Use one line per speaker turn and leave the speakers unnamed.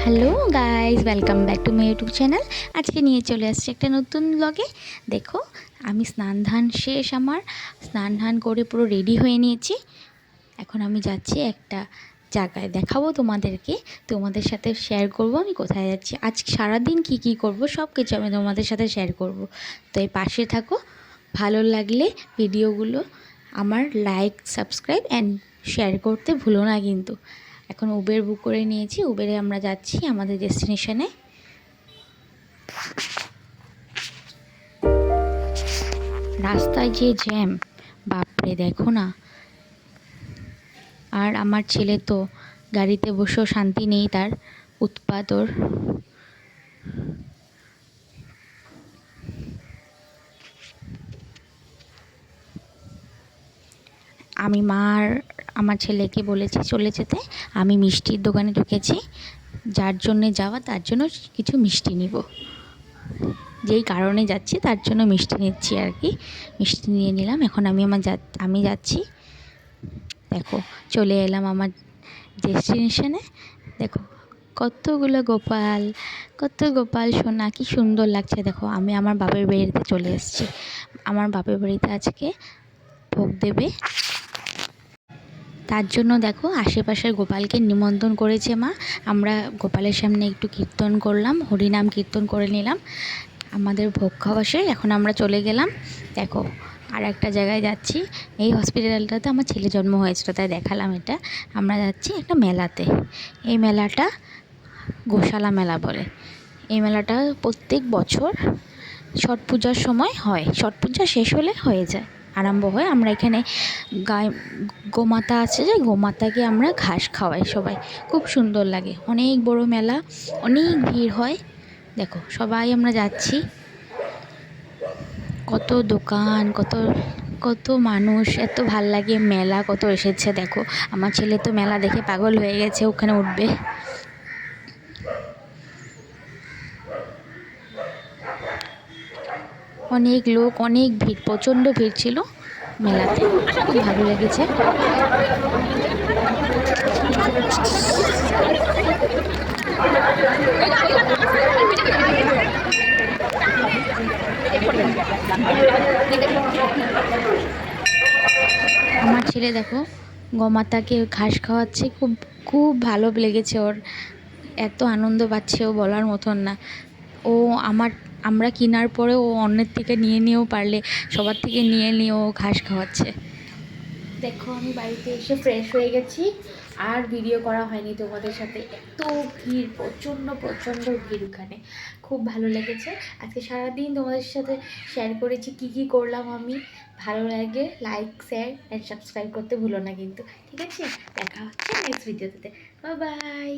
Hello guys, welcome back to my YouTube channel. আজকে নিয়ে চলে আসছি একটা নতুন ব্লগে। দেখো, আমি স্নান ধান করে পুরো রেডি হয়ে নিয়েছি। এখন আমি যাচ্ছি একটা জায়গায়, দেখাবো তোমাদেরকে, তোমাদের সাথে শেয়ার করব আমি কোথায় যাচ্ছি, আজ সারাদিন কি করব সব কিছু আমি তোমাদের সাথে শেয়ার করব। তো এই পাশে থাকো, ভালো লাগলে ভিডিওগুলো আমার লাইক, সাবস্ক্রাইব অ্যান্ড শেয়ার করতে ভুলো না কিন্তু। এখন উবের বুক করে নিয়েছি, উবেরে আমরা যাচ্ছি আমাদের ডেস্টিনেশনে। রাস্তায় যে জ্যাম, বাপরে দেখো না। আর আমার ছেলে তো গাড়িতে বসেও শান্তি নেই, তার উৎপাত ওর। আমি আমার ছেলেকে বলেছি চলে যেতে। আমি মিষ্টির দোকানে ঢুকেছি, যার জন্যে যাওয়া তার জন্য কিছু মিষ্টি নিব, যেই কারণে যাচ্ছি তার জন্য মিষ্টি নিচ্ছি আর কি। মিষ্টি নিয়ে নিলাম। এখন আমি যাচ্ছি। দেখো, চলে এলাম আমার ডেস্টিনেশনে। দেখো কত গোপাল সোনা, কি সুন্দর লাগছে। দেখো, আমি আমার বাপের বাড়িতে চলে এসেছি। আমার বাপের বাড়িতে আজকে ভোগ দেবে, তার জন্য দেখো আশেপাশের গোপালকে নিমন্ত্রণ করেছে মা। আমরা গোপালের সামনে একটু কীর্তন করলাম, হরিনাম কীর্তন করে নিলাম। আমাদের ভোগ খাওয়া শেষ, এখন আমরা চলে গেলাম। দেখো, আর একটা জায়গায় যাচ্ছি। এই হসপিটালটাতে আমার ছেলে জন্ম হয়েছিল, তাই দেখালাম এটা। আমরা যাচ্ছি একটা মেলাতে। এই মেলাটা গোশালা মেলা বলে। এই মেলাটা প্রত্যেক বছর ছট পূজার সময় হয়, ছট পূজা শেষ হলে হয়ে যায়, আরম্ভ হয়। আমরা এখানে গোমাতা আছে, যে গোমাতাকে আমরা ঘাস খাওয়াই সবাই। খুব সুন্দর লাগে, অনেক বড় মেলা, অনেক ভিড় হয়। দেখো, সবাই আমরা যাচ্ছি। কত দোকান, কত মানুষ, এত ভাল লাগে। মেলা কত এসেছে দেখো। আমার ছেলে তো মেলা দেখে পাগল হয়ে গেছে, ওখানে উঠবে। অনেক লোক, অনেক ভিড়, প্রচণ্ড ভিড় ছিল মেলাতে, খুব ভালো লেগেছে। আমার ছেলে দেখো গোমাতাকে ঘাস খাওয়াচ্ছে, খুব খুব ভালো লেগেছে ওর, এত আনন্দ পাচ্ছে ও বলার মতন না। ও আমরা কেনার পরে ও অন্যের থেকে নিয়েও পারলে সবার থেকে নিয়ে ও ঘাস খাওয়াচ্ছে। দেখো, আমি বাড়িতে এসে ফ্রেশ হয়ে গেছি, আর ভিডিও করা হয়নি তোমাদের সাথে। এত ভিড়, প্রচণ্ড ভিড় ওখানে, খুব ভালো লেগেছে। আজকে সারাদিন তোমাদের সাথে শেয়ার করেছি কি করলাম আমি। ভালো লাগে, লাইক, শেয়ার অ্যান্ড সাবস্ক্রাইব করতে ভুলো না কিন্তু। ঠিক আছে, দেখা হচ্ছে নেক্সট ভিডিওতে। Bye bye.